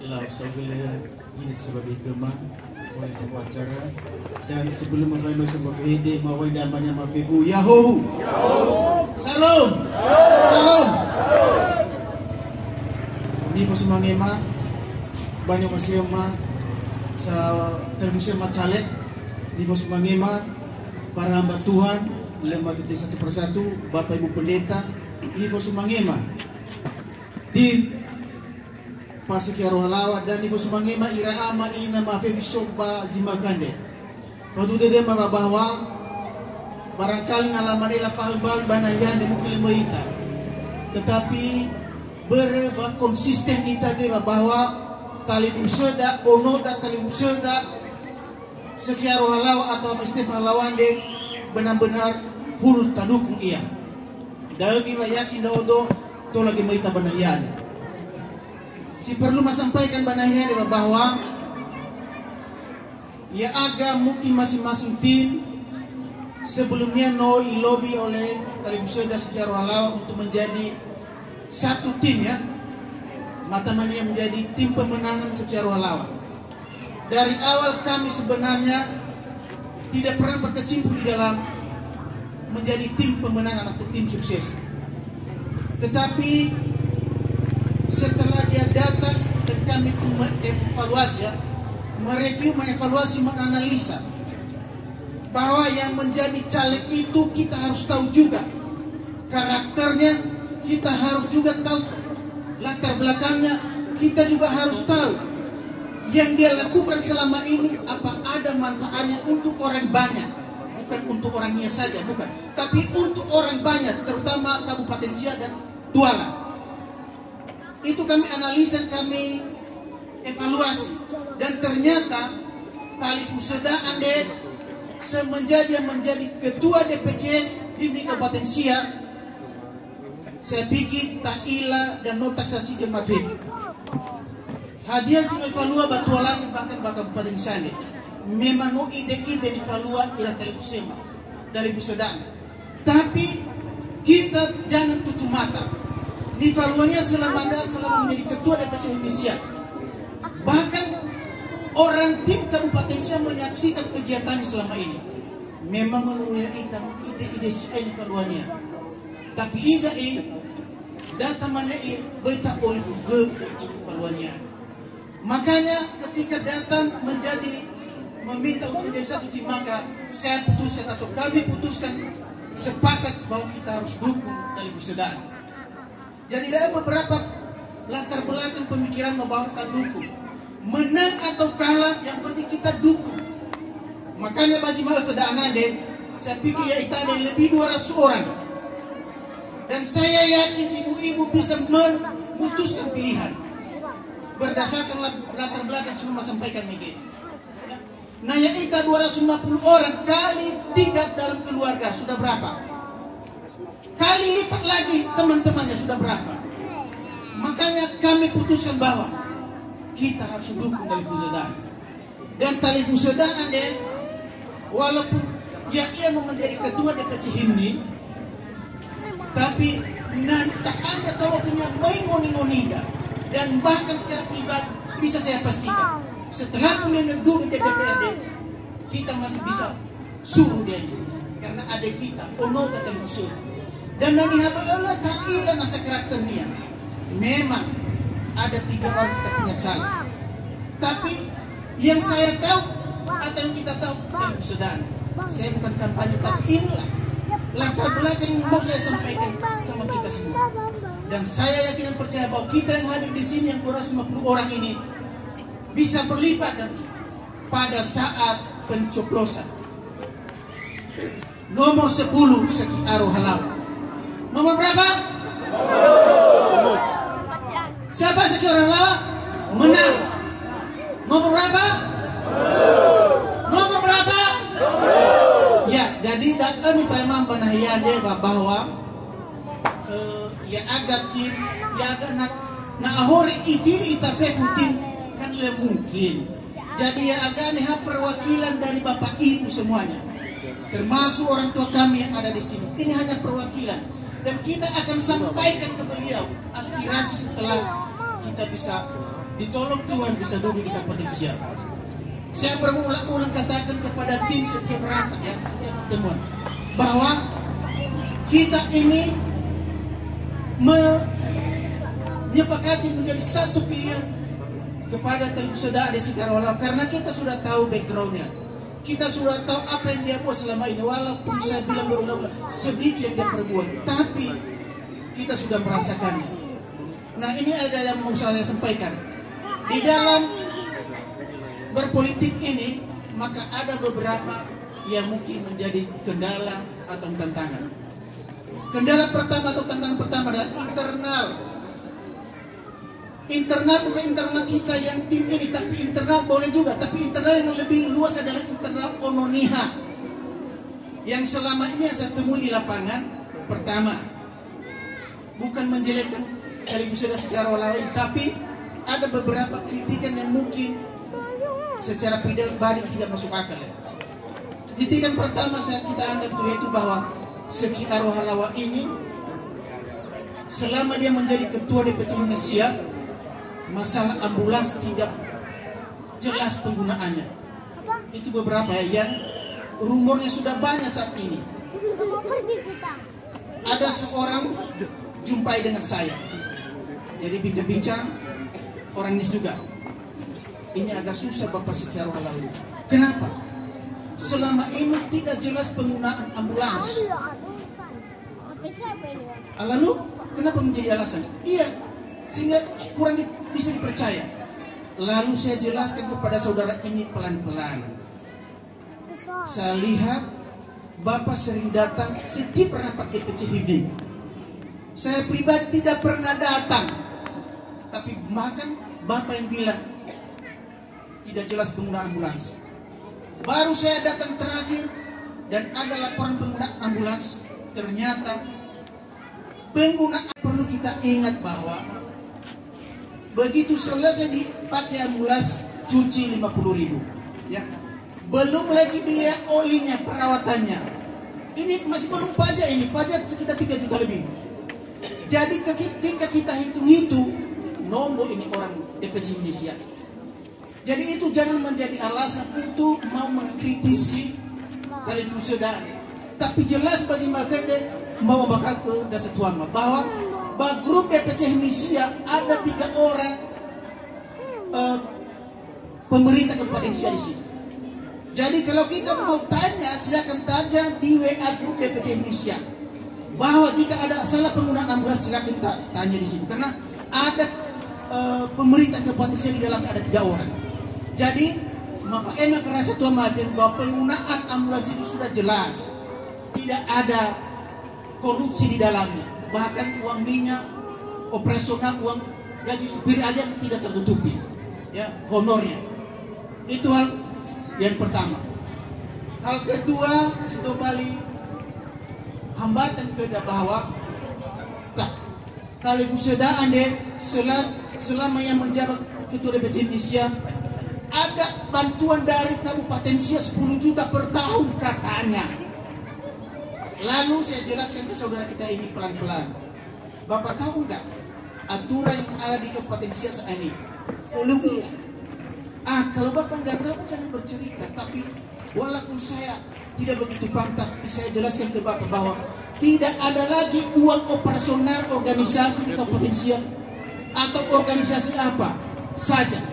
telah saya ingat sebagai kema oleh acara dan sebelum makai masa mafede mawai damannya mafifu Yahoo Salam Salam di Fosumangema banyak masih ma sa televisi macalek di Fosumangema para hamba Tuhan lembaga satu persatu Bapak Ibu Pendeta di Fosumangema di Pasik Yarohalawa dan di Fosumangema iraama ina mafevi soba zimakande. Kalau dia bahwa barangkali ngalaman ila faham banayan di mukil moita. Tetapi konsisten kita dia bahwa tali usada ono dan tali usada sekian Yarohalawa atau Stefan Lawande benar-benar full tadukung ia. Dahil kita yakin daodo to lagi moita banayan. Si perlu sampaikan banahnya bahwa ya agak mungkin masing-masing tim sebelumnya ilobi oleh televisi dan sekian Yarohalawa untuk menjadi satu tim ya matamanya menjadi tim pemenangan sekian Yarohalawa. Dari awal kami sebenarnya tidak pernah berkecimpung di dalam menjadi tim pemenangan atau tim sukses, tetapi setelah dia datang dan kami pun mengevaluasi ya, mereview, mengevaluasi, menganalisa bahwa yang menjadi caleg itu kita harus tahu juga karakternya, kita harus juga tahu latar belakangnya, kita juga harus tahu yang dia lakukan selama ini apa ada manfaatnya untuk orang banyak, bukan untuk orangnya saja, bukan, tapi untuk orang banyak, terutama Kabupaten Siak dan Dualan. Itu kami analisa, kami evaluasi, dan ternyata tali fuseda ande semenjadi menjadi ketua DPC di Kabupaten Siak, saya pikir taila dan notaksasi gemafir hadiah si evalua batualan bahkan Kabupaten Siak memang no ide-ide evalua ira tali fusema dari fusedaan, tapi kita jangan tutup mata. Nivaluannya selama menjadi ketua DPC Indonesia. Bahkan orang tim Kabupaten Siak menyaksikan kegiatannya selama ini. Memang menurutnya ide-ide si nivaluannya. Tapi izai data mana beta oleh nivaluannya. Makanya ketika datang meminta untuk menjadi satu tim, maka saya putuskan atau kami putuskan sepakat bahwa kita harus dukung dari Fusedaan. Jadi ada beberapa latar belakang pemikiran bahwa kita dukung. Menang atau kalah yang penting kita dukung. Makanya bagi Maafedanande, saya pikir ya itu ada lebih 200 orang. Dan saya yakin ibu-ibu bisa memutuskan pilihan berdasarkan latar belakang semua sampaikan begini. Nah yang itu 250 orang kali 3 dalam keluarga sudah berapa? Kali lipat lagi teman-temannya sudah berapa? Makanya kami putuskan bahwa kita harus dukung tali fusedaan. Dan tali fusedaan deh, walaupun ia mau menjadi ketua DPC Himni, tapi nanti ada kalau punya mengoni-ngonida dan bahkan secara pribadi bisa saya pastikan setelah punya duduk di DPRD kita masih bisa suruh dia ini karena ada kita ono tali fusedaan. Dan Nabi Hato Allah ta'ila nasa karakternya. Memang ada 3 orang kita punya caleg. Tapi yang saya tahu atau yang kita tahu dari Fusedaan, saya bukan kampanye, tapi inilah latar belakang yang mau saya sampaikan sama kita semua. Dan saya yakin dan percaya bahwa kita yang hadir di sini yang 250 orang ini bisa berlipat nanti pada saat pencoblosan. Nomor 10 Sekian Yarohalawa. Nomor berapa? Siapa Sekian Yarohalawa? Menang. Nomor berapa? Nomor berapa? Ya, jadi kami memang penahiyade bahwa ya agak tim, ya agak na ahore itili itafefu tim kan le mungkin. Jadi ya agak neha perwakilan dari Bapak Ibu semuanya, termasuk orang tua kami yang ada di sini. Ini hanya perwakilan. Dan kita akan sampaikan ke beliau aspirasi setelah kita bisa ditolong Tuhan bisa duduk di Kabupaten Siak. Saya berulang-ulang katakan kepada tim setiap rapat ya, setiap pertemuan, bahwa kita ini menyepakati menjadi satu pilihan kepada Televisi Seda Desi Karawalawa, karena kita sudah tahu backgroundnya, kita sudah tahu apa yang dia buat selama ini. Walaupun saya bilang berulang-ulang sedikit yang dia perbuat, tapi kita sudah merasakannya. Nah, ini ada yang mau saya sampaikan. Di dalam berpolitik ini, maka ada beberapa yang mungkin menjadi kendala atau tantangan. Kendala pertama atau tantangan pertama adalah internal. Internal bukan internal kita yang tim ini, tapi internal boleh juga. Tapi internal yang lebih luas adalah internal Ononiha, yang selama ini saya temui di lapangan. Pertama, bukan menjelekkan Televisi Seda Karawalawa, tapi ada beberapa kritikan yang mungkin secara pribadi tidak masuk akal ya. Kritikan pertama kita anggap yaitu bahwa Seki Karawalawa ini selama dia menjadi ketua DPC Indonesia, masalah ambulans tidak jelas penggunaannya. Itu beberapa ya, yang rumornya sudah banyak saat ini. Ada seorang jumpai dengan saya, jadi bincang-bincang orang ini juga. Ini agak susah Bapak Seki Karawalawa ini. Kenapa? Selama ini tidak jelas penggunaan ambulans. Lalu kenapa menjadi alasan? Iya, sehingga kurang bisa dipercaya. Lalu saya jelaskan kepada saudara ini pelan-pelan. Saya lihat Bapak sering datang setiap rapat DPC HIMNI. Saya pribadi tidak pernah datang, tapi bahkan Bapak yang bilang tidak jelas penggunaan ambulans. Baru saya datang terakhir dan ada laporan penggunaan ambulans. Ternyata penggunaan, perlu kita ingat bahwa begitu selesai dipakai ambulans, cuci 50.000 ya. Belum lagi biaya olinya, perawatannya. Ini masih belum pajak, ini pajak sekitar 3 juta lebih. Jadi ketika kita hitung-hitung, nombor ini orang DPC Indonesia. Jadi itu jangan menjadi alasan untuk mau mengkritisi Televisi Seda. Tapi jelas bagi Makende mau bakal ke Dasar Tuama bahwa grup DPC Indonesia ada 3 orang pemerintah Kabupaten Siak di sini. Jadi kalau kita mau tanya, silakan tanya di WA grup DPC Indonesia bahwa jika ada salah penggunaan ambulans, silakan tanya di sini, karena ada pemerintah Kabupaten Siak di dalamnya ada 3 orang. Jadi maka enak kerasa Tuhan Maden bahwa penggunaan ambulans itu sudah jelas, tidak ada korupsi di dalamnya. Bahkan uang minyak operasional, uang gaji supir aja tidak tertutupi ya honornya. Itu hal yang pertama. Hal kedua, Sito Bali hambatan kedua bahwa Televisi Seda Ande selama yang menjabat ketua DPC Indonesia ada bantuan dari Kabupaten Siak 10 juta per tahun katanya. Lalu saya jelaskan ke saudara kita ini pelan-pelan. Bapak tahu nggak aturan yang ada di Kabupaten Siak saat ini? Belum iya. Kalau Bapak nggak tahu jangan bercerita. Tapi walaupun saya tidak begitu paham, tapi saya jelaskan ke Bapak bahwa tidak ada lagi uang operasional organisasi di Kabupaten Siak atau organisasi apa saja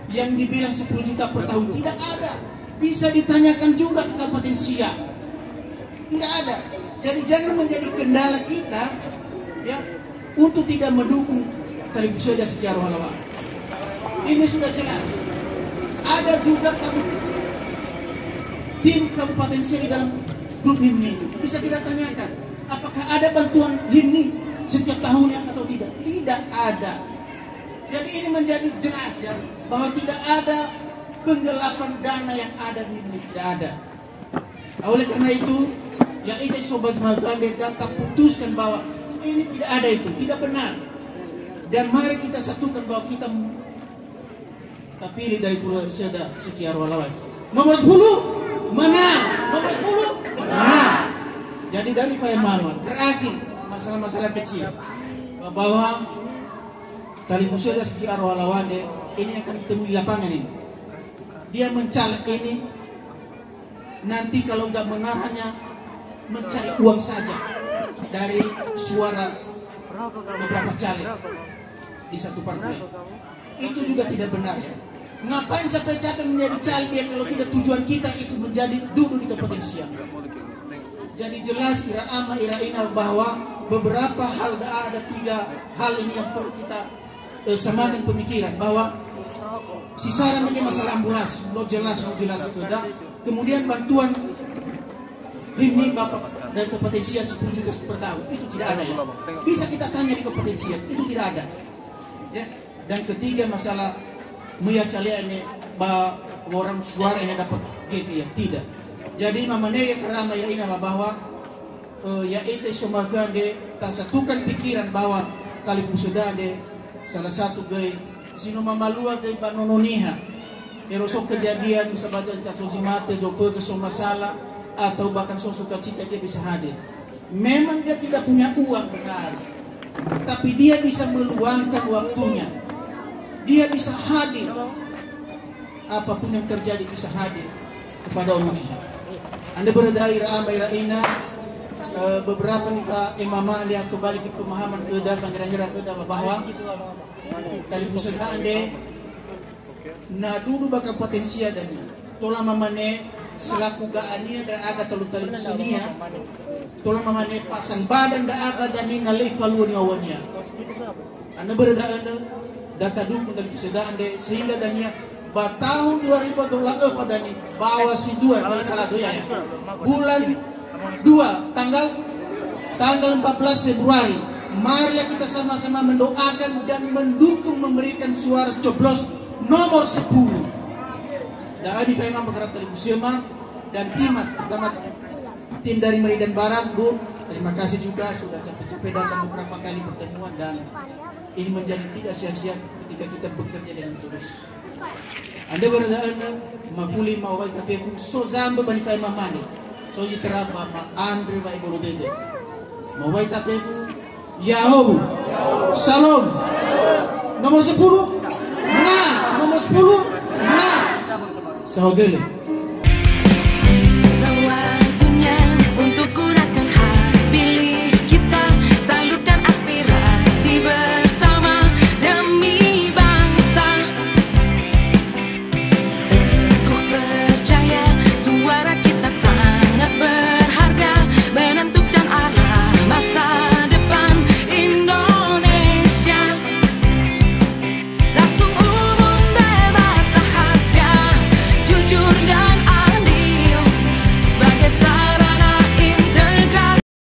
yang dibilang 10 juta per tahun. Tidak ada. Bisa ditanyakan juga ke Kabupaten Siak. Tidak ada. Jadi jangan menjadi kendala kita ya untuk tidak mendukung Televisi Seda Karawalawa. Ini sudah jelas. Ada juga tim Kabupaten Siak di dalam grup HIMNI itu. Bisa kita tanyakan, apakah ada bantuan HIMNI setiap tahunnya atau tidak? Tidak ada. Jadi ini menjadi jelas ya bahwa tidak ada penggelapan dana yang ada di HIMNI, tidak ada. Oleh karena itu, yang itu Sobat Makende data putuskan bahwa ini tidak ada, itu tidak benar. Dan mari kita satukan bahwa kita pilih dari Televisi Seda Karawalawa. Nomor 10 menang, nomor 10 menang. Jadi dari Faye Malwan terakhir masalah-masalah kecil bahwa televisi ada sekitar Arwalawande ini akan ketemu di lapangan ini. Dia mencalek ini, nanti kalau nggak menang hanya mencari uang saja dari suara beberapa caleg di satu partai. Itu juga tidak benar ya. Ngapain capek-capek menjadi caleg dia kalau tidak tujuan kita itu menjadi duduk di Kabupaten Siak. Jadi jelas Ira Ama Ira Ina bahwa beberapa hal ada 3 hal ini yang perlu kita samakan pemikiran bahwa sisaran ini masalah ambulans, lo jelas itu dah. Kemudian bantuan ini Bapak dari Kabupaten Siak 10 juta per tahun itu tidak ada ya. Bisa kita tanya di Kabupaten Siak itu tidak ada. Ya. Dan ketiga masalah meyacaliannya bahwa orang suara yang dapat gitu ya tidak. Jadi mamane yang karena ini bahwa ya itu semakan de tersatukan pikiran bahwa kali sudah de salah satu gay sino mamalua gay panononiha erosok kejadian bisa baca cacosi mate joko ke masalah atau bahkan suka cita dia bisa hadir. Memang dia tidak punya uang benar, tapi dia bisa meluangkan waktunya, dia bisa hadir, apapun yang terjadi bisa hadir kepada umatnya. Anda berada Ira Ina beberapa nih imama dia kembali ke pemahaman kedah pangeran kedah bahwa televisi ande na dulu bakal potensia dan tola mamane selaku gaania dan aga telu televisi dia tola mamane pasang badan dan aga dan ni nalih kaluan awannya. Anda berada data dukung televisi ande sehingga dania tahun 2024 dani bawa si dua salah dua ya bulan 2 tanggal 14 Februari marilah kita sama-sama mendoakan dan mendukung memberikan suara coblos nomor 10 dan adi faimah bergerak televisi dan tim dari Medan Barat. Bu, terima kasih juga sudah capek-capek datang beberapa kali pertemuan dan ini menjadi tidak sia-sia ketika kita bekerja dengan tulus. Anda berada mapuli mawai kafeku so zamba bani fai mamani so yitrapa ma Andre vai bolodede mawai kafeku Yahobu Salom nomor 10 menang nomor 10 menang Sahogele